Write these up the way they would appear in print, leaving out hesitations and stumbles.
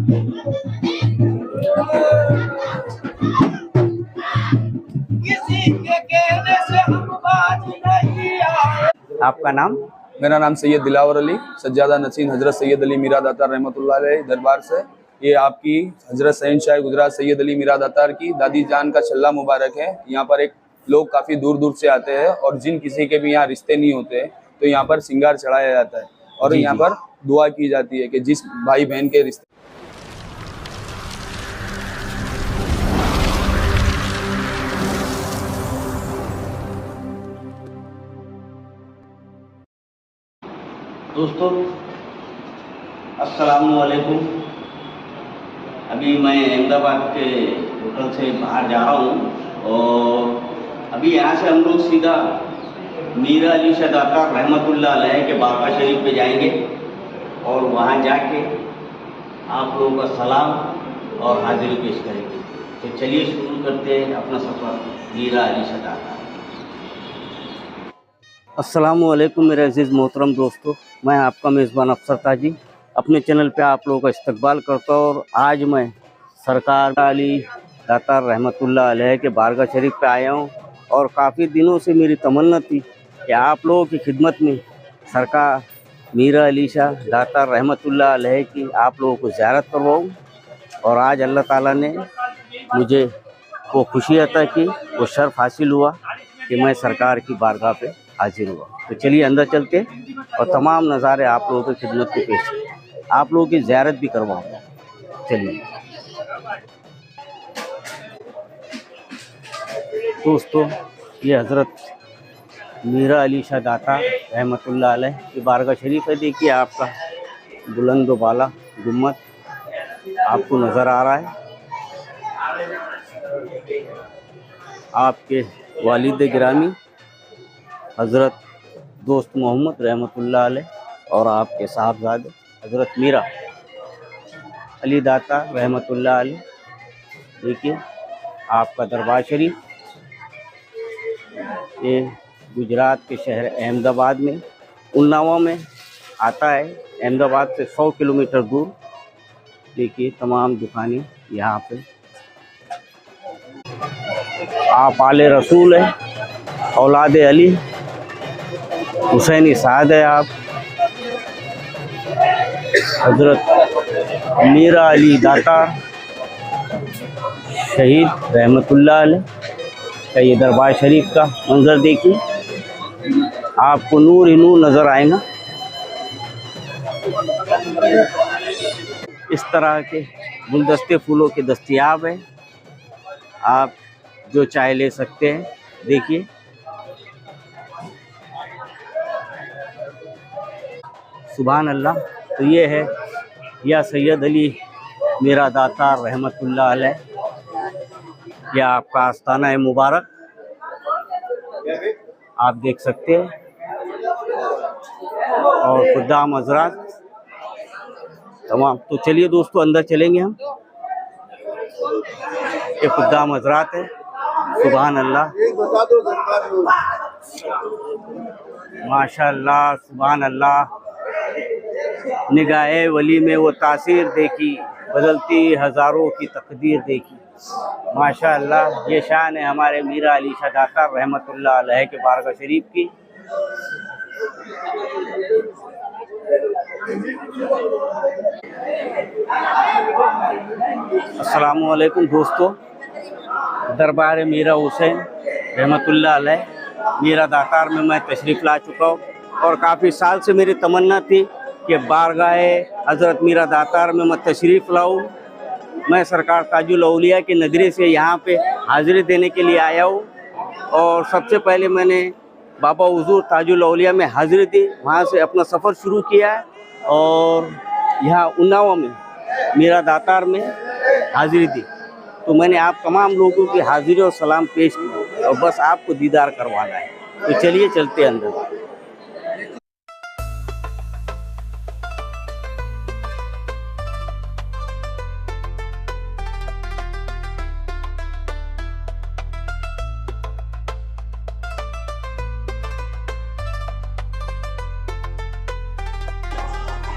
आपका नाम? मेरा नाम सैयद दिलावर अली सज्जादा नसीन हजरत सैयद अली मीराद अतार रहमतुल्लाह अलैह दरबार से। ये आपकी हजरत शहनशाह गुजरात सैयद अली मीराद अतार की दादी जान का छल्ला मुबारक है। यहाँ पर एक लोग काफ़ी दूर दूर से आते हैं और जिन किसी के भी यहाँ रिश्ते नहीं होते तो यहाँ पर सिंगार चढ़ाया जाता है और यहाँ पर दुआ की जाती है कि जिस भाई बहन के रिश्ते। दोस्तों अस्सलाम वालेकुम। अभी मैं अहमदाबाद के होटल से बाहर जा रहा हूँ और अभी यहाँ से हम लोग सीधा मीरा अली शाह दातार रहमतुल्लाह अलैह के बारगाह शरीफ पे जाएंगे और वहाँ जाके आप लोगों का सलाम और हाजिरी पेश करेंगे। तो चलिए शुरू करते हैं अपना सफ़र मीरा अली शाह दातार। अस्सलाम वालेकुम मेरे अजीज़ मोहतरम दोस्तों, मैं आपका मेज़बान अफसर ताजी अपने चैनल पे आप लोगों का इस्तकबाल करता हूँ। और आज मैं सरकार अली दातार रहमतुल्लाह अलैह के बारगाह शरीफ पे आया हूँ और काफ़ी दिनों से मेरी तमन्ना थी कि आप लोगों की खिदमत में सरकार मीरा अली शाह दातार रहमतुल्लाह अलैह की आप लोगों को ज़ियारत करवाऊँ। और आज अल्लाह ताला ने मुझे वो खुशी अता की, वो शर्फ हासिल हुआ कि मैं सरकार की बारगाह पे हाजिर हुआ। तो चलिए अंदर चलते और तमाम नज़ारे आप लोगों की खिदमत में पेश आप लोगों की ज़ियारत भी करवाऊँगा। चलिए दोस्तों, ये हज़रत मीरा अली शाह दातार रहमतुल्लाह अलैह की बारगाह शरीफ है। देखिए आपका बुलंद बाला गुम्मद आपको नज़र आ रहा है। आपके वालिद गिरामी हज़रत दोस्त मोहम्मद रहमतुल्लाह अलैह और आपके साहबजादे हज़रत मीरा अली दातार रहमतुल्लाह अलैह। देखिए आपका दरबार शरीफ, ये गुजरात के शहर अहमदाबाद में उन्नावा में आता है। अहमदाबाद से 100 किलोमीटर दूर। देखिए तमाम दुकानें यहाँ पे। आप आले रसूल है, औलाद अली हुसैनी साद है। आप हज़रत मीरा अली दातार शहीद रहमतुल्लाह अलैह का ये दरबार शरीफ का मंजर देखिए, आपको नूर ही नूर नज़र आएगा। इस तरह के गुलदस्ते फूलों के दस्तयाब हैं, आप जो चाहे ले सकते हैं। देखिए सुभान अल्लाह। तो ये है या सैयद अली मीरा दातार रहमतुल्लाह अलैह, यह आपका आस्ताना है मुबारक, आप देख सकते हैं। और खुदाम हज़रात तमाम। तो चलिए दोस्तों अंदर चलेंगे हम। ये खुदाम हज़रात है। सुभान अल्लाह, माशाअल्लाह, सुभान अल्लाह। निगाहे वली में वो तासीर देखी, बदलती हज़ारों की तकदीर देखी। माशाअल्लाह, ये शान है हमारे मीरा अली शाह दातार रहमतुल्लाह अलैह के बारगाह शरीफ की। अस्सलामु अलैकुम दोस्तों, दरबार मीरा हुसैन रहमतुल्लाह अलैह मीरा दातार में मैं तशरीफ़ ला चुका हूँ और काफ़ी साल से मेरी तमन्ना थी कि बारगाह हज़रत मीरा दातार में मैं तशरीफ़ लाऊँ। मैं सरकार ताजुल औलिया के नज़रिए से यहाँ पे हाज़िरी देने के लिए आया हूँ और सबसे पहले मैंने बाबा हुज़ूर ताजुल औलिया में हाज़िरी दी, वहाँ से अपना सफ़र शुरू किया है और यहाँ उन्नावा में मीरा दातार में हाज़िरी दी। तो मैंने आप तमाम लोगों की हाज़िरी और सलाम पेश की और बस आपको दीदार करवाना है। तो चलिए चलते हैं अंदर।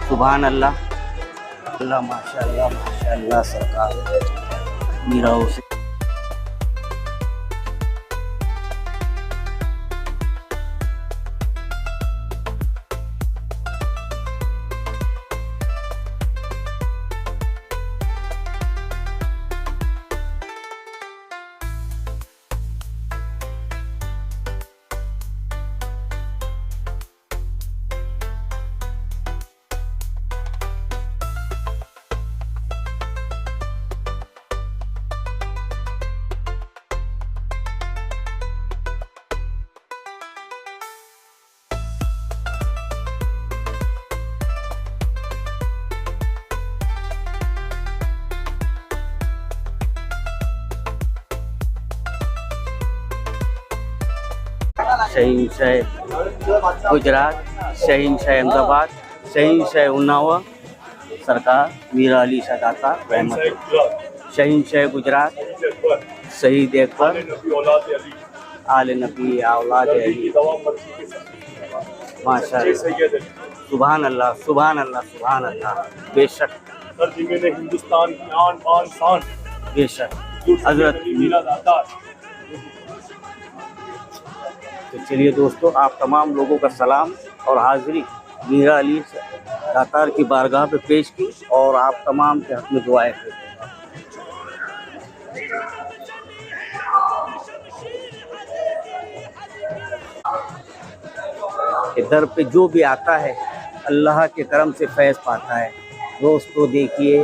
सुभान अल्लाह। माशाल्लाह सरकार मीरा हुसैन। शहीनशाह गुजरात, शहीनशाह अहमदाबाद, शहीनशाह उन्नाव सरकार मीरा अली शाह दातार रहमत। शहीनशाह गुजरात शहीद अकबर आले नबी औलाद अली। माशाअल्लाह, सुभान अल्लाह, सुभान अल्लाह, सुभान अल्लाह। बेशक हिंदुस्तान की आन बान शान, बेशक हजरत मीरा दातार। तो चलिए दोस्तों, आप तमाम लोगों का सलाम और हाज़िरी मीरा अली दातार की बारगाह पे पेश की और आप तमाम के हक़ में दुआएं करें। दर पे जो भी आता है अल्लाह के करम से फैज़ पाता है। दोस्तों देखिए,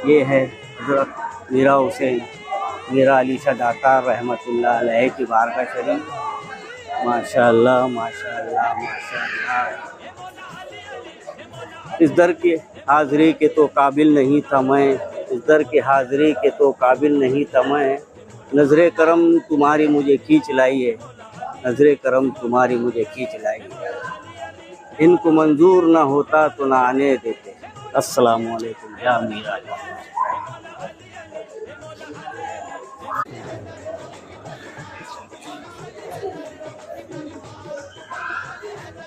ये है हज़रत मीरा हुसैन मीरा अली शाह दातार रहमतुल्लाह अलैह की बारगाह शरीफ। माशाअल्लाह, माशाअल्लाह, माशाअल्लाह। इस दर के हाज़िरी के तो काबिल नहीं था मैं, इस दर के हाज़िरी के तो काबिल नहीं था मैं। नज़रे करम तुम्हारी मुझे खींच लाई है, नज़रे करम तुम्हारी मुझे खींच लाई है। इनको मंजूर ना होता तो ना आने देते। अस्सलामु अलैकुम या मीरा।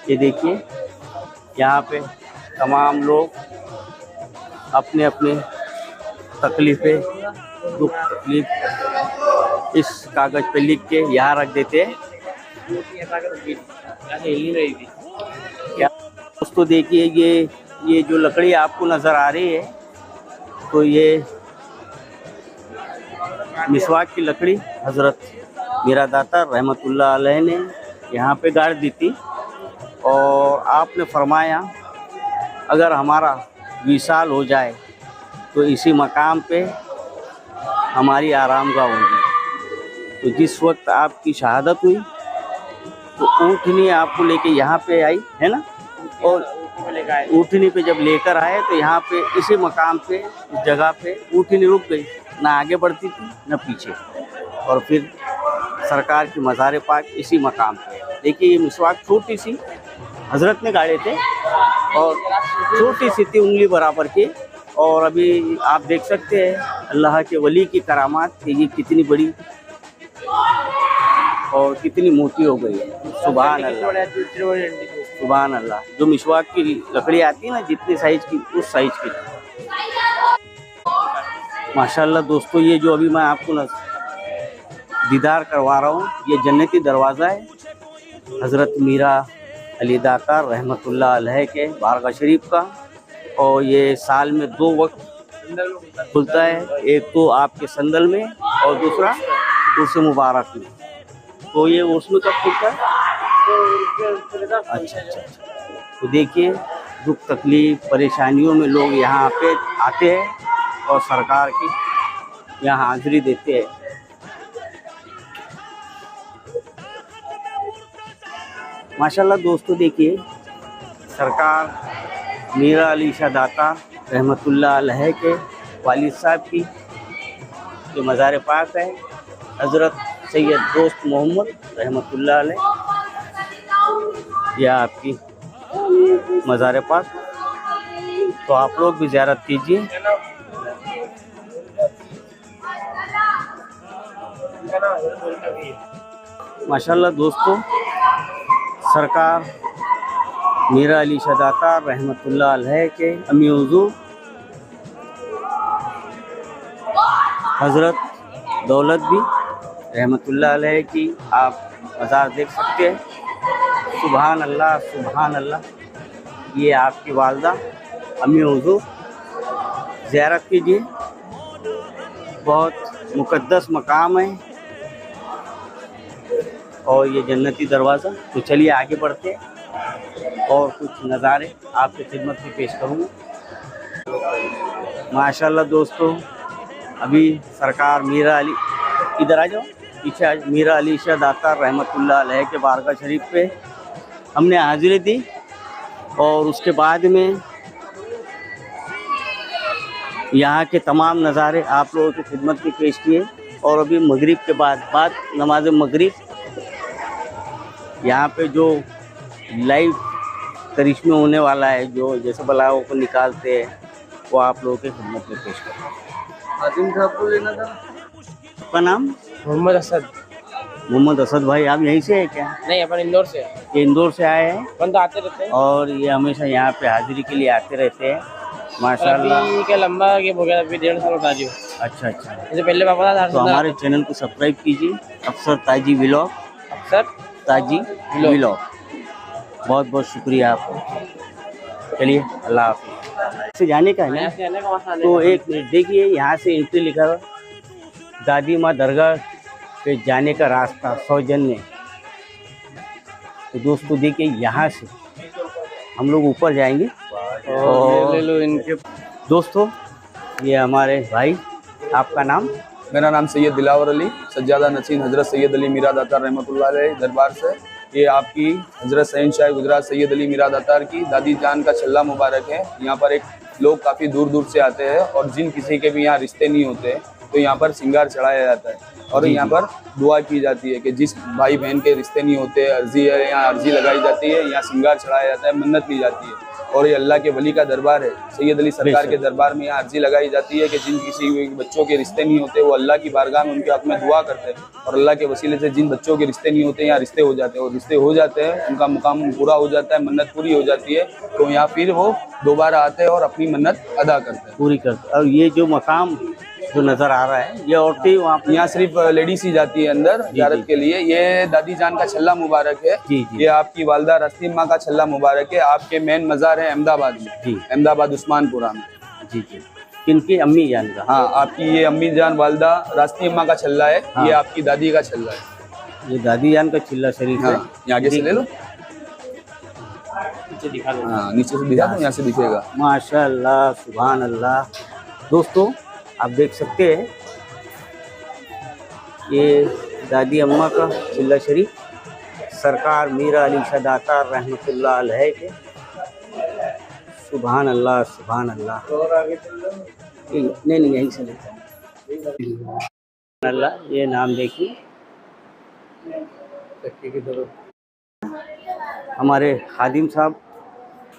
ये देखिए, यहाँ पे तमाम लोग अपने अपने तकलीफ़ें, दुख तकलीफ इस कागज़ पे लिख के यहाँ रख देते हैं। क्या दोस्तों देखिए, ये जो लकड़ी आपको नज़र आ रही है, तो ये मिसवाक की लकड़ी हज़रत मीरा दातार रहमतुल्लाह अलैह ने यहाँ पे गाड़ दी थी। और आपने फरमाया अगर हमारा विसाल हो जाए तो इसी मकाम पे हमारी आरामगाह होगी। तो जिस वक्त आपकी शहादत हुई तो ऊँटनी आपको लेके यहाँ पे आई है ना, और ऊँटनी पे जब लेकर आए तो यहाँ पे इसी मकाम पे, इस जगह पे ऊँटनी रुक गई, ना आगे बढ़ती थी ना पीछे। और फिर सरकार की मज़ार पाक इसी मकाम पे। देखिए, ये मिसवाक छोटी सी हज़रत ने गाड़े थे और छोटी सी थी, उंगली बराबर की। और अभी आप देख सकते हैं अल्लाह के वली की करामात कि ये कितनी बड़ी और कितनी मोटी हो गई है। सुभान अल्लाह, सुभान अल्लाह। जो मिसवाक की लकड़ी आती है ना, जितनी साइज़ की उस साइज़ की। माशाल्लाह दोस्तों, ये जो अभी मैं आपको दीदार करवा रहा हूँ, ये जन्नती दरवाज़ा है हज़रत मीरा अली दातार रहमतुल्लाह अलैह के बारगाह शरीफ का। और ये साल में 2 वक्त खुलता है, एक तो आपके संदल में और दूसरा उर्स मुबारक में। तो ये उर्स में कब खुलता है? अच्छा। तो देखिए, दुख तकलीफ़ परेशानियों में लोग यहाँ पे आते हैं और सरकार की यहाँ हाज़िरी देते हैं। माशाल्लाह दोस्तों देखिए, सरकार मीरा अली शाह दातार रहमतुल्लाह अलैह के वालिद साहब की जो मज़ार पाक है, हज़रत सैयद दोस्त मोहम्मद रहमतुल्लाह अलैह, यह आपकी मज़ार पाक। तो आप लोग भी ज़ियारत कीजिए। माशाल्लाह दोस्तों, सरकार मीरा अली शाह दातार रहमतुल्लाह अलैह के अमी हुज़ूर हज़रत दौलत भी रहमतुल्लाह अलैह की आप मज़ार देख सकते हैं। सुभान अल्लाह, सुभान अल्लाह। ये आपकी वालदा अम्मी हुजूर, ज़ियारत कीजिए, बहुत मुक़द्दस मकाम है और ये जन्नती दरवाज़ा। तो चलिए आगे बढ़ते हैं और कुछ नज़ारे आपकी खिदमत में पेश करूँगा। माशाल्लाह दोस्तों, अभी सरकार मीरा अली, इधर आ जाओ पीछे, आज मीरा अली शाह दातार रहमतुल्लाह अलैह के बारगाह शरीफ पे हमने हाज़िरी दी और उसके बाद में यहाँ के तमाम नज़ारे आप लोगों की खिदमत में पेश किए। और अभी मगरिब के बाद नमाज मगरिब यहाँ पे जो लाइव करिश्मे होने वाला है, जो जैसे बलाओं को निकालते हैं, वो आप लोगों की खिदमत में पेश करें। हातिम साहब को लेना था। आपका नाम? मोहम्मद असद। मोहम्मद असद भाई, आप यहीं से है क्या? नहीं, अपन इंदौर से। ये इंदौर से आए हैं अपन तो आते रहते हैं और ये हमेशा यहाँ पे हाजिरी के लिए आते रहते हैं माशाल्लाह। अभी क्या लंबा गेप हो गया, अभी 1.5 साल बता दियो। अच्छा अच्छा। जैसे पहले पापा था तो हमारे चैनल को सब्सक्राइब कीजिए, अफसर ताजी व्लॉग, अक्सर ताजी व्लॉग। बहुत बहुत शुक्रिया आपको। चलिए अल्लाह हाफिज़। से जाने का है ना, ऐसे आने का वहाँ आने तो का। एक मिनट देखिए, यहाँ से एंट्री लिखा हुआ दादी माँ दरगाह पे जाने का रास्ता सौजन्य। तो दोस्तों देखिए, यहाँ से हम लोग ऊपर जाएंगे और ले लो इनके। दोस्तों ये हमारे भाई, आपका नाम? मेरा नाम सैयद दिलावर अली, सज्जादा नसीन हज़रत सैयद अली मीरा दातार रहमतुल्लाह अलैह दरबार से। ये आपकी हज़रत शहंशाह गुजरात सैयद अली मीरा दातार की दादी जान का छल्ला मुबारक है। यहाँ पर एक लोग काफ़ी दूर दूर से आते हैं और जिन किसी के भी यहाँ रिश्ते नहीं होते तो यहाँ पर सिंगार चढ़ाया जाता है और यहाँ पर दुआ की जाती है कि जिस भाई बहन के रिश्ते नहीं होते, अर्जी है, यहाँ अर्जी लगाई जाती है, यहाँ सिंगार चढ़ाया जाता है, मन्नत ली जाती है। और ये अल्लाह के वली का दरबार है, सैयद अली सरकार के दरबार में यहाँ अर्जी लगाई जाती है कि जिन किसी बच्चों के रिश्ते नहीं होते वो अल्लाह की बारगाह में उनके हक़ में दुआ करते हैं और अल्लाह के वसीले से जिन बच्चों के रिश्ते नहीं होते यहाँ रिश्ते हो जाते हैं और रिश्ते हो जाते हैं, उनका मुकाम पूरा हो जाता है, मन्नत पूरी हो जाती है, तो यहाँ फिर वो दोबारा आते हैं और अपनी मन्नत अदा करते हैं, पूरी करते। और ये जो मकाम जो नज़र आ रहा है, ये औरतें वहाँ पे, यहाँ सिर्फ लेडीज ही जाती है अंदर ज़ियारत के लिए। ये दादी जान का छल्ला मुबारक है। जी जी। ये आपकी वालदा रस्तीम माँ का छल्ला मुबारक है। आपके मेन मज़ार है अहमदाबाद में, जी अहमदाबाद उस्मानपुरा में। जी जी। किनकी? अम्मी जान का? हाँ, आपकी ये अम्मी जान वालदा रास्ती अम्मा का छल्ला है। हाँ। ये आपकी दादी का छल्ला है। ये दादी जान का चिल्ला शरीफ है। हाँ, यहाँ आगे से ले लो। नीचे दिखा दो। हाँ, नीचे से दिखा दो, यहाँ से दिखेगा। माशाअल्लाह, सुभान अल्लाह। दोस्तों आप देख सकते हैं, ये दादी अम्मा का चिल्ला शरीफ सरकार मीरा अली शाह दातार रहमतुल्लाह अलैह के। सुभान अल्लाह, सुभान अल्लाह। नहीं नहीं, यहीं से लेता अल्लाह। ये नाम देखिए, हमारे खादिम साहब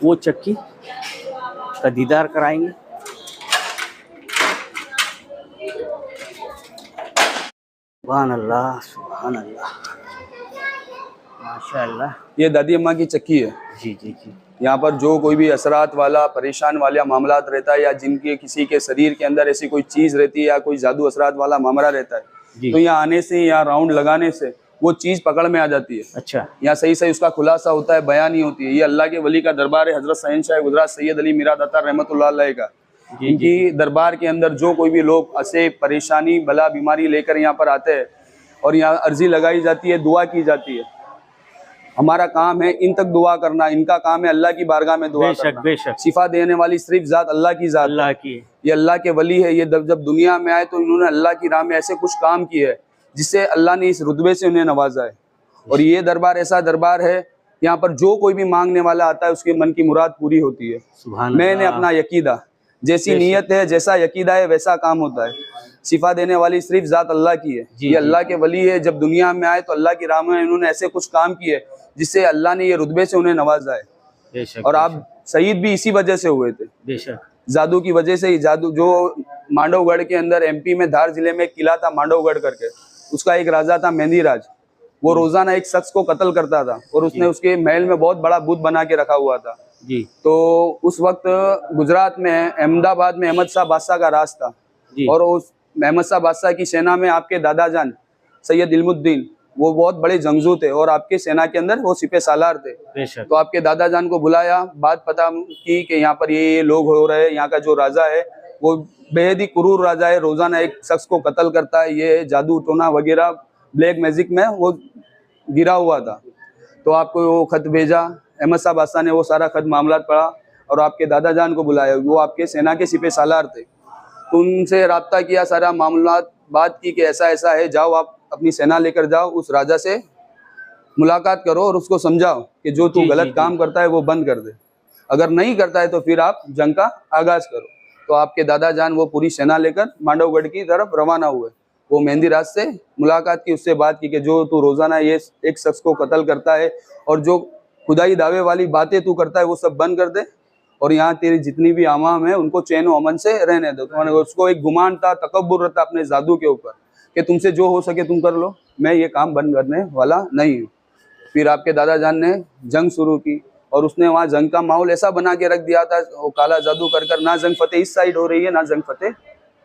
वो चक्की का दीदार कराएंगे। सुभान अल्लाह, सुभान अल्लाह, माशाअल्लाह। ये दादी अम्मा की चक्की है। जी जी जी। यहाँ पर जो कोई भी असरात वाला, परेशान वाला मामलात रहता है या जिनके किसी के शरीर के अंदर ऐसी कोई चीज़ रहती है या कोई जादू असरात वाला मामला रहता है, तो यहाँ आने से, यहाँ राउंड लगाने से वो चीज़ पकड़ में आ जाती है। अच्छा। यहाँ सही सही उसका खुलासा होता है, बयानी होती है। ये अल्लाह के वली का दरबार है, हज़रत शहंशाह गुजरात सैयद अली मीरा दातार रहमतुल्लाह अलैह का। इनकी दरबार के अंदर जो कोई भी लोग ऐसे परेशानी, बला, बीमारी लेकर यहाँ पर आते हैं और यहाँ अर्जी लगाई जाती है, दुआ की जाती है। हमारा काम है इन तक दुआ करना, इनका काम है अल्लाह की बारगाह में दुआ करना। बेशक। शिफा देने वाली सिर्फ ज़ात अल्लाह की ज़ात, अल्लाह की। ये अल्लाह के वली है। ये जब दुनिया में आए तो इन्होंने अल्लाह की राह में ऐसे कुछ काम किए है जिससे अल्लाह ने इस रुतबे से उन्हें नवाजा है। और ये दरबार ऐसा दरबार है, यहाँ पर जो कोई भी मांगने वाला आता है उसके मन की मुराद पूरी होती है। सुभान मैंने अल्लाह। अपना यकीदा, जैसी नीयत है, जैसा यकीदा है, वैसा काम होता है। शिफा देने वाली सिर्फ ज़ात अल्लाह की है। ये अल्लाह के वली है। जब दुनिया में आए तो अल्लाह की राह में इन्होंने ऐसे कुछ काम किए जिससे अल्लाह ने ये रुतबे से उन्हें नवाजा है। बेशक। और आप शहीद भी इसी वजह से हुए थे, बेशक। जादू की वजह से ही। जादू जो मांडवगढ़ के अंदर एमपी में धार जिले में एक किला था मांडवगढ़ करके, उसका एक राजा था मेहंदी राज। वो रोजाना एक शख्स को कत्ल करता था और उसने उसके महल में बहुत बड़ा बुत बना के रखा हुआ था। जी। तो उस वक्त गुजरात में, अहमदाबाद में अहमद शाह बादशाह का राज था जी। और उस अहमद शाह बादशाह की सेना में आपके दादा जान सैयद इल्मुद्दीन वो बहुत बड़े जंगजू थे और आपके सेना के अंदर वो सिपह सालार थे। बेशक। तो आपके दादा जान को बुलाया, बात पता की कि यहाँ पर ये लोग हो रहे हैं, यहाँ का जो राजा है वो बेहद ही क्रूर राजा है, रोजाना एक शख्स को कत्ल करता है, ये जादू टोना वगैरह ब्लैक मैजिक में वो गिरा हुआ था। तो आपको वो खत भेजा, अहमद शाह बादशाह ने वो सारा खत मामला पढ़ा और आपके दादा जान को बुलाया, वो आपके सेना के सिपह सालार थे। तो उनसे राब्ता किया, सारा मामला बात की कि ऐसा ऐसा है, जाओ आप अपनी सेना लेकर जाओ, उस राजा से मुलाकात करो और उसको समझाओ कि जो तू गलत काम करता है वो बंद कर दे, अगर नहीं करता है तो फिर आप जंग का आगाज करो। तो आपके दादा जान वो पूरी सेना लेकर मांडवगढ़ की तरफ रवाना हुए। वो मेहंदी राज से मुलाकात की, उससे बात की कि जो तू रोजाना ये एक शख्स को कत्ल करता है और जो खुदाई दावे वाली बातें तू करता है वो सब बंद कर दे और यहाँ तेरी जितनी भी आवाम है उनको चैन व अमन से रहने दो। तो उसको एक गुमान था, तकब्बुर था अपने जादू के ऊपर कि तुमसे जो हो सके तुम कर लो, मैं ये काम बंद करने वाला नहीं हूँ। फिर आपके दादा जान ने जंग शुरू की और उसने वहाँ जंग का माहौल ऐसा बना के रख दिया था, वो काला जादू कर कर ना जंग फतेह इस साइड हो रही है ना जंग फतेह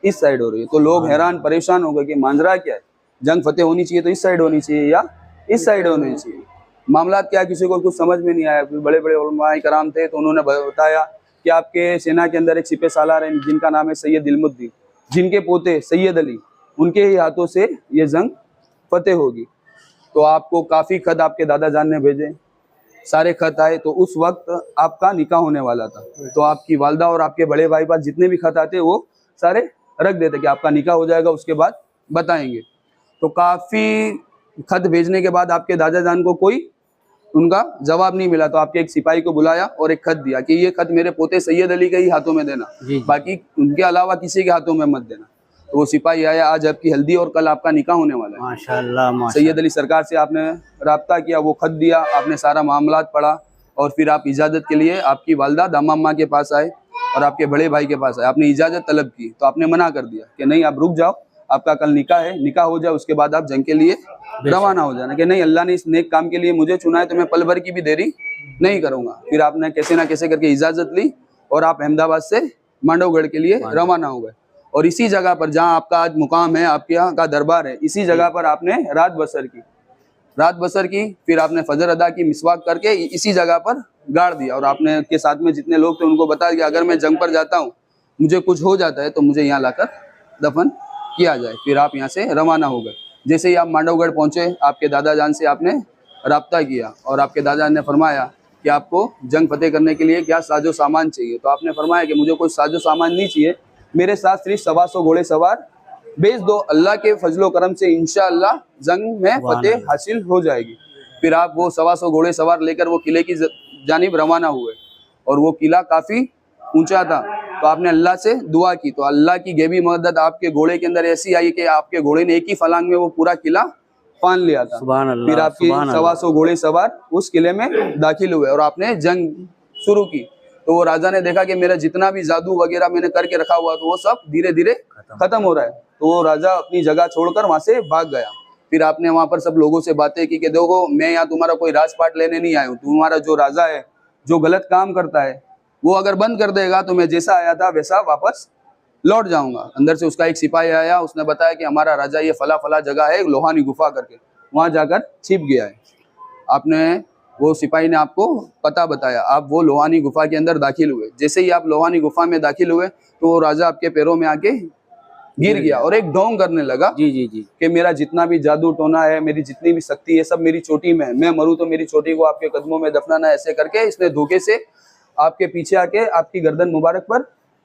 इस साइड हो रही है। तो लोग हैरान परेशान हो गए कि मांजरा क्या है, जंग फतेह होनी चाहिए तो इस साइड होनी चाहिए या इस साइड होनी चाहिए, मामला क्या, किसी को कुछ समझ में नहीं आया। फिर बड़े बड़े उलमाए कराम थे तो उन्होंने बताया कि आपके सेना के अंदर एक सिपह सालार है जिनका नाम है सैयद इल्मुद्दीन, जिनके पोते सैयद अली, उनके ही हाथों से ये जंग फतेह होगी। तो आपको काफ़ी खत आपके दादा जान ने भेजे, सारे खत आए। तो उस वक्त आपका निकाह होने वाला था, तो आपकी वालदा और आपके बड़े भाई पास जितने भी खत आते वो सारे रख देते कि आपका निकाह हो जाएगा उसके बाद बताएंगे। तो काफ़ी खत भेजने के बाद आपके दादा जान को कोई उनका जवाब नहीं मिला। तो आपके एक सिपाही को बुलाया और एक खत दिया कि ये खत मेरे पोते सैयद अली के ही हाथों में देना, बाकी उनके अलावा किसी के हाथों में मत देना। तो वो सिपाही आया, आज आपकी हल्दी और कल आपका निकाह होने वाला है। माशाल्लाह सैयद अली सरकार से आपने राब्ता किया, वो खत दिया, आपने सारा मामला पढ़ा और फिर आप इजाज़त के लिए आपकी वालदा दामाम्मा के पास आए और आपके बड़े भाई के पास आए। आपने इजाज़त तलब की तो आपने मना कर दिया कि नहीं आप रुक जाओ, आपका कल निकाह है, निकाह हो जाए उसके बाद आप जंग के लिए रवाना हो जाना। कि नहीं, अल्लाह ने इस नेक काम के लिए मुझे चुना है तो मैं पल भर की भी देरी नहीं करूँगा। फिर आपने कैसे ना कैसे करके इजाज़त ली और आप अहमदाबाद से मांडवगढ़ के लिए रवाना हो गए। और इसी जगह पर जहाँ आपका आज मुकाम है, आपके यहाँ का दरबार है, इसी जगह पर आपने रात बसर की, फिर आपने फजर अदा की, मिसवाक करके इसी जगह पर गाड़ दिया। और आपने के साथ में जितने लोग थे उनको बता दिया अगर मैं जंग पर जाता हूँ, मुझे कुछ हो जाता है तो मुझे यहाँ लाकर दफन किया जाए। फिर आप यहाँ से रवाना हो गए। जैसे ही आप मांडवगढ़ पहुँचे, आपके दादा जान से आपने राब्ता किया और आपके दादा जान ने फरमाया कि आपको जंग फतेह करने के लिए क्या साजो सामान चाहिए। तो आपने फरमाया कि मुझे कोई साजो सामान नहीं चाहिए, मेरे साथ सिर्फ 125 घोड़े सवार भेज दो, अल्लाह के फजलो करम से इंशाअल्लाह जंग में फतेह हासिल हो जाएगी। फिर आप वो 125 घोड़े सवार लेकर वो किले की जानिब रवाना हुए और वो किला काफ़ी ऊंचा था। तो आपने अल्लाह से दुआ की तो अल्लाह की गैबी मदद आपके घोड़े के अंदर ऐसी आई कि आपके घोड़े ने एक ही फलांग में वो पूरा किला फान लिया था। फिर आपकी 125 घोड़े सवार उस किले में दाखिल हुए और आपने जंग शुरू की। तो वो राजा ने देखा कि मेरा जितना भी जादू वगैरह मैंने करके रखा हुआ तो वो सब धीरे धीरे खत्म हो रहा है। तो वो राजा अपनी जगह छोड़कर वहां से भाग गया। फिर आपने वहां पर सब लोगों से बातें की कि देखो मैं यहाँ तुम्हारा कोई राजपाट लेने नहीं आया हूँ, तुम्हारा जो राजा है जो गलत काम करता है वो अगर बंद कर देगा तो मैं जैसा आया था वैसा वापस लौट जाऊंगा। अंदर से उसका एक सिपाही आया, उसने बताया कि हमारा राजा ये फला फला जगह है लोहानी गुफा करके, वहां जाकर छिप गया है। आपने वो सिपाही ने आपको पता बताया, आप वो लोहानी गुफा के अंदर दाखिल हुए। जैसे ही आप लोहानी गुफा में दाखिल हुए तो वो राजा आपके पैरों में आके गिर गया और एक ढोंग करने लगा कि मेरा जितना भी जादू टोना है, मेरी जितनी भी शक्ति है सब मेरी चोटी में है, मैं मरूं तो मेरी चोटी को आपके कदमों में दफनाना। ऐसे करके इसने धोखे से आपके पीछे आके आपकी गर्दन मुबारक पर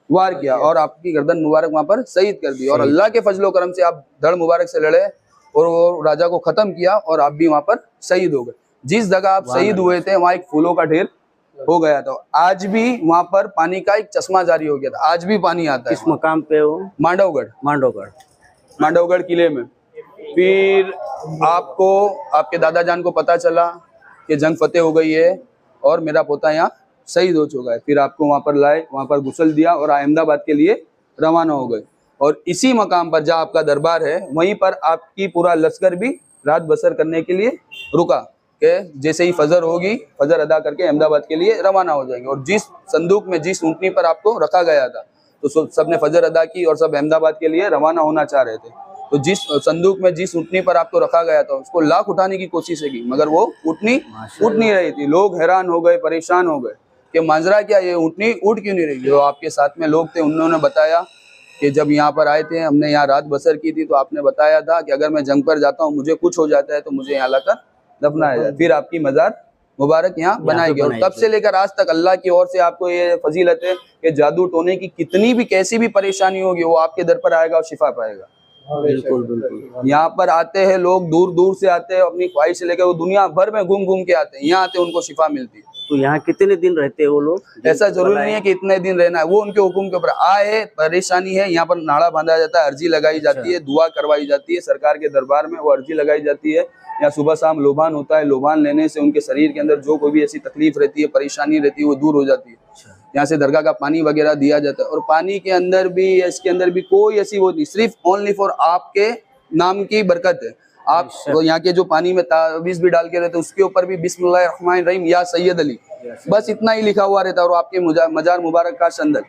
वार किया और आपकी गर्दन मुबारक वहां पर शहीद कर दी। और अल्लाह के फजलो करम से आप धड़ मुबारक से लड़े और वो राजा को खत्म किया और आप भी वहां पर शहीद हो गए। जिस जगह आप शहीद हुए थे वहां एक फूलों का ढेर हो गया था। आज भी वहां पर पानी का एक चश्मा जारी हो गया था, आज भी पानी आता है। इस मकाम पे हो मांडवगढ़ किले में। फिर आपको आपके दादा जान को पता चला कि जंग फतेह हो गई है और मेरा पोता यहाँ शहीद हो चुका है। फिर आपको वहां पर लाए, वहां पर गुस्ल दिया और अहमदाबाद के लिए रवाना हो गए। और इसी मकाम पर जहाँ आपका दरबार है वहीं पर आपकी पूरा लश्कर भी रात बसर करने के लिए रुका कि जैसे ही फजर होगी फजर अदा करके अहमदाबाद के लिए रवाना हो जाएंगे। और जिस संदूक में जिस ऊँटनी पर आपको रखा गया था तो सब ने फजर अदा की और सब अहमदाबाद के लिए रवाना होना चाह रहे थे। तो जिस संदूक में जिस ऊँटनी पर आपको रखा गया था उसको लाख उठाने की कोशिश की, मगर वो ऊँटनी उठ नहीं रही थी। लोग हैरान हो गए, परेशान हो गए कि मांजरा क्या, ये ऊँटनी उठ क्यों नहीं रही। जो आपके साथ में लोग थे उन्होंने बताया कि जब यहाँ पर आए थे, हमने यहाँ रात बसर की थी, तो आपने बताया था कि अगर मैं जंग पर जाता हूँ, मुझे कुछ हो जाता है तो मुझे यहाँ लाकर दफनाया जाए, फिर आपकी मजार मुबारक यहाँ बनाई गई। और तब से लेकर आज तक अल्लाह की ओर से आपको ये फजीलत है कि जादू टोने की कितनी भी कैसी भी परेशानी होगी वो आपके दर पर आएगा और शिफा पाएगा। बिल्कुल बिल्कुल। यहाँ पर आते हैं लोग, दूर दूर से आते हैं, अपनी ख्वाहिश से लेकर वो दुनिया भर में घूम घूम के आते हैं, यहाँ आते उनको शिफा मिलती है। तो यहाँ कितने दिन रहते हैं वो लोग? ऐसा जरूरी नहीं है कि इतने दिन रहना है, वो उनके हुक्म के ऊपर। आए, परेशानी है, यहाँ पर नाड़ा बांधा जाता है, अर्जी लगाई जाती है, दुआ करवाई जाती है सरकार के दरबार में, वो अर्जी लगाई जाती है। यहाँ सुबह शाम लोबान होता है, लोबान लेने से उनके शरीर के अंदर जो कोई भी ऐसी तकलीफ रहती है, परेशानी रहती है, वो दूर हो जाती है। यहाँ से दरगाह का पानी वगैरह दिया जाता है, और पानी के अंदर भी, इसके अंदर भी कोई ऐसी वो नहीं, सिर्फ ओनली फॉर आपके नाम की बरकत है। आप तो यहाँ के जो पानी में तावीज़ भी डाल के रहते हैं उसके ऊपर भी बिस्मिल्लाहिर्रहमानिर्रहीम या सैयद अली, बस इतना ही लिखा हुआ रहता है। और आपके मजार मुबारक का संदल,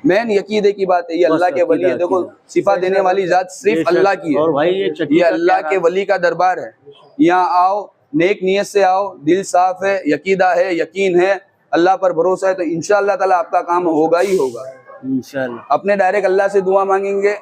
मेन यकीदे की बात है, ये अल्लाह के वली है। देखो शिफा देने वाली जात सिर्फ अल्लाह की है, और भाई ये अल्लाह के वली का दरबार है। यहाँ आओ, नेक नियत से आओ, दिल साफ है, यकीदा है, यकीन है, अल्लाह पर भरोसा है, तो इंशाअल्लाह ताला आपका काम होगा ही होगा इंशाअल्लाह। अपने डायरेक्ट अल्लाह से दुआ मांगेंगे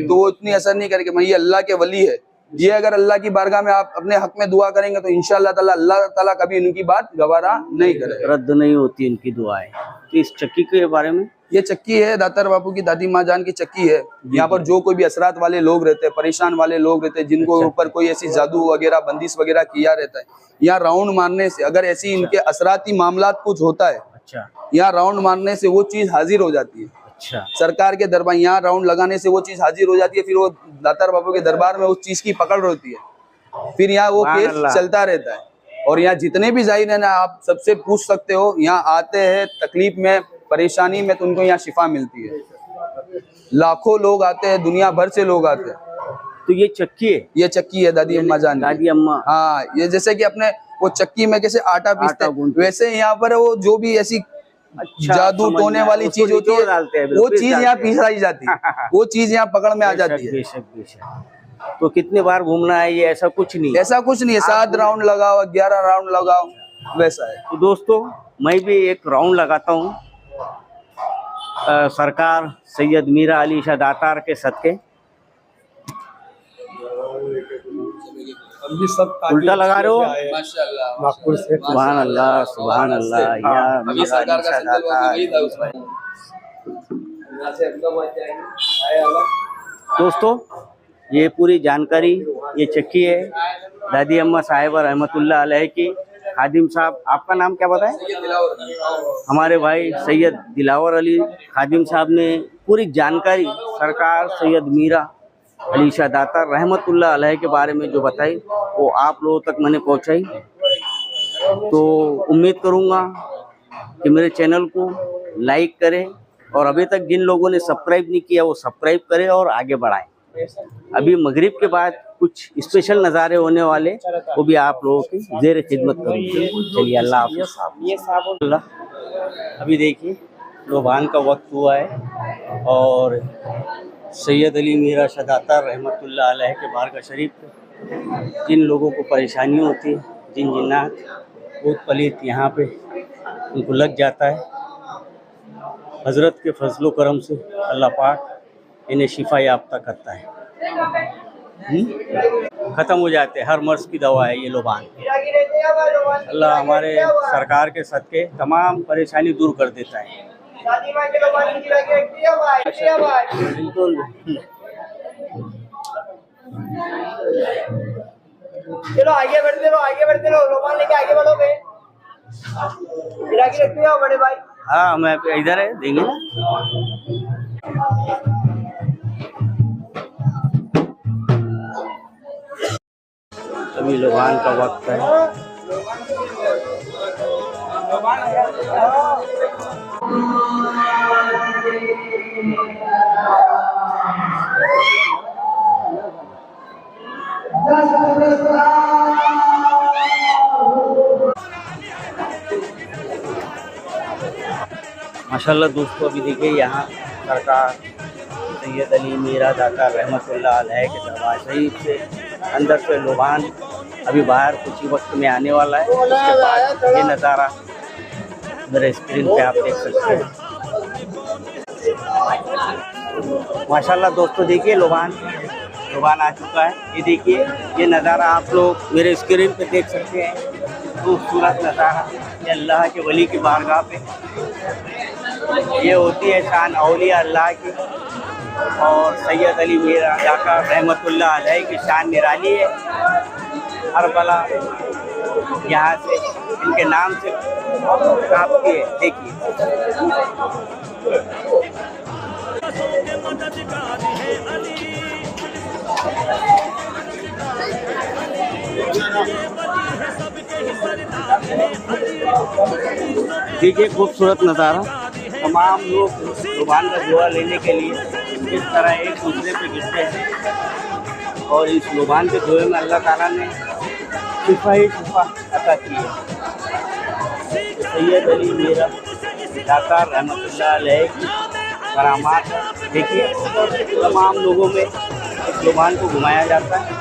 तो वो इतनी असर नहीं करेगी। मैं ये अल्लाह के वली है, ये अगर अल्लाह की बारगाह में आप अपने हक में दुआ करेंगे तो इंशाअल्लाह ताला अल्लाह ताला कभी उनकी बात गवारा नहीं करेगा, रद्द नहीं होती इनकी दुआएं। तो इस चक्की के बारे में, ये चक्की है दातार बापू की दादी माँ जान की चक्की है। यहाँ पर जो कोई भी असरात वाले लोग रहते हैं, परेशान वाले लोग रहते हैं, जिनको ऊपर कोई ऐसी जादू वगैरह बंदिश वगैरह किया रहता है, यहाँ राउंड मारने से अगर ऐसी इनके असराती मामलात कुछ होता है, यहाँ राउंड मारने से वो चीज हाजिर हो जाती है। अच्छा, सरकार के दरबार यहाँ राउंड लगाने से वो चीज हाजिर हो जाती है, फिर वो दातार बाबू के दरबार में उस चीज की पकड़ होती है, फिर यहाँ वो केस चलता रहता है। और यहाँ जितने भी जाहिर है ना, आप सबसे पूछ सकते हो, यहाँ आते हैं तकलीफ में, परेशानी में, तो उनको यहाँ शिफा मिलती है। लाखों लोग आते हैं, दुनिया भर से लोग आते हैं। तो ये चक्की है, ये चक्की है दादी अम्मा जान, दादी अम्मा। हाँ, ये जैसे कि अपने वो चक्की में कैसे आटा पीसते हैं, वैसे यहाँ पर वो जो भी ऐसी जादू टोने वाली चीज होती है, वो चीज यहाँ पीसाई जाती है, वो चीज यहाँ पकड़ में आ जाती है। बेशक बेशक। तो कितने बार घूमना है ये? ऐसा कुछ नहीं, ऐसा कुछ नहीं है, 7 राउंड लगाओ, 11 राउंड लगाओ, वैसा है। तो दोस्तों मैं भी एक राउंड लगाता हूँ सरकार सैयद मीरा अली शाह दातार के सदके। उल्टा लगा रहे हो? माशाल्लाह, नागपुर से सुभान अल्लाह, सुभान अल्लाह। या अभी मीरा सरकार अली का शाह संकल्प दातार। वही था उसमें। यहाँ से अहमदाबाद जाएंगे। दोस्तों ये पूरी जानकारी, ये चक्की है दादी अम्मा साहिबा रहमतुल्लाह अलैह की। खादिम साहब, आपका नाम क्या बताएं? हमारे भाई सैयद दिलावर अली खादिम साहब ने पूरी जानकारी सरकार सैयद मीरा अली शाह दातार रहमतुल्लाह अलैह के बारे में जो बताई, वो आप लोगों तक मैंने पहुंचाई। तो उम्मीद करूंगा कि मेरे चैनल को लाइक करें, और अभी तक जिन लोगों ने सब्सक्राइब नहीं किया वो सब्सक्राइब करें और आगे बढ़ाएं। अभी मगरिब के बाद कुछ स्पेशल नज़ारे होने वाले, वो भी आप लोगों की ज़ेर खिदमत करूँगा। चलिए, अल्लाह हाफ़िज़। अल्लाह, अभी देखिए लोबान का वक्त हुआ है, और सैयद अली मीरा शाह दातार रहमतुल्लाह अलैह के बारगाह शरीफ पे जिन लोगों को परेशानी होती है, जिन जिन्नात भूत पलीत यहाँ पे उनको लग जाता है, हज़रत के फजलो करम से अल्लाह पाक इन्हें शिफा याफ्ता करता है। ख़त्म हो जाते हैं, हर मर्ज़ की दवा है ये लोबान। अल्लाह हमारे सरकार के सदके तमाम परेशानी दूर कर देता है। बिल्कुल। चलो आगे बढ़ते रहो, आगे बढ़ते रहो, लोबान लेके आगे बढ़ोगे। गिराकी रखते हो बड़े भाई। हाँ, मैं इधर है, देंगे ना। अभी लोबान का वक्त है। माशाल्लाह दोस्तों, अभी देखिए यहाँ सरकार सैयद अली मीरा दाता रहमतुल्लाह अलैह के दरबार शरीफ से अंदर से लोबान अभी बाहर कुछ ही वक्त में आने वाला है। उसके बाद ये नज़ारा मेरे स्क्रीन पे आप देख सकते हैं। माशाल्लाह दोस्तों, देखिए लोबान आ चुका है। ये देखिए, ये नज़ारा आप लोग मेरे स्क्रीन पे देख सकते हैं। खूबसूरत नज़ारा, ये अल्लाह के वली की बारगाह पे ये होती है शान औलिया अल्लाह की। और सैयद अली मीरा दाता रहमतुल्लाह अलैह की शान निराली है। हरबला यहाँ से इनके नाम से काफ़ी है। देखिए देखिए खूबसूरत नज़ारा। तमाम लोग जुबान का दुआ लेने के लिए इस तरह एक दूसरे पे गिरते हैं और इस जुबान के दुए में अल्लाह ताला ने शिफा ही शिफा अता की है। सैयद अली मीरा दाता रहमतुल्लाह अलैह की करामात देखिए, तमाम लोगों में इस जुबान को घुमाया जाता है।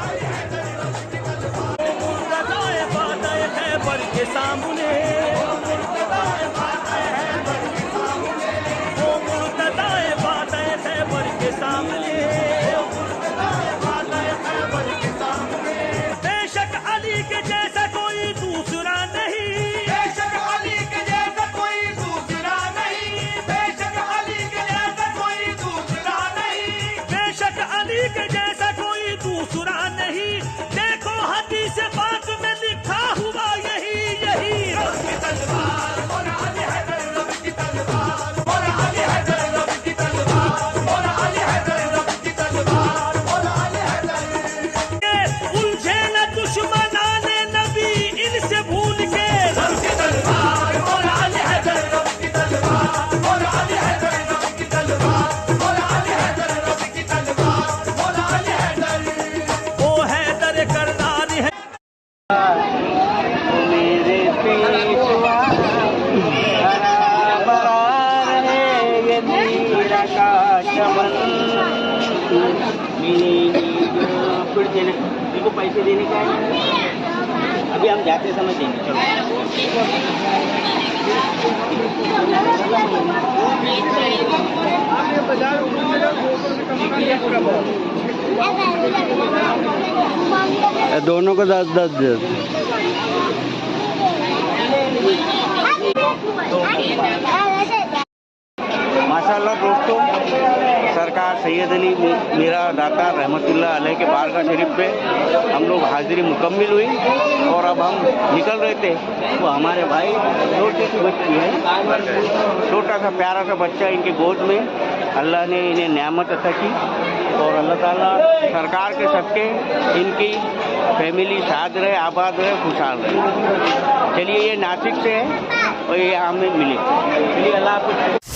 देखो पैसे देने का है, अभी हम जाते समय देंगे। चलो दोनों को 10-10 दे। माशाल्लाह दोस्तों, सरकार सैयद अली मीरा दाता रहमतुल्लाह अलैह के बारगाह शरीफ पे हम लोग हाजिरी मुकम्मिल हुई और अब हम निकल रहे थे। तो हमारे भाई छोटी सी बच्ची है, छोटा सा प्यारा सा बच्चा इनके गोद में अल्लाह ने इन्हें नेमत अता की और अल्लाह ताला सरकार के सबके इनकी फैमिली शाद रहे, आबाद रहे, खुशहाल रहे। चलिए, ये नासिक से है और ये हमें मिले। चलिए, अल्लाह हाफ़िज़।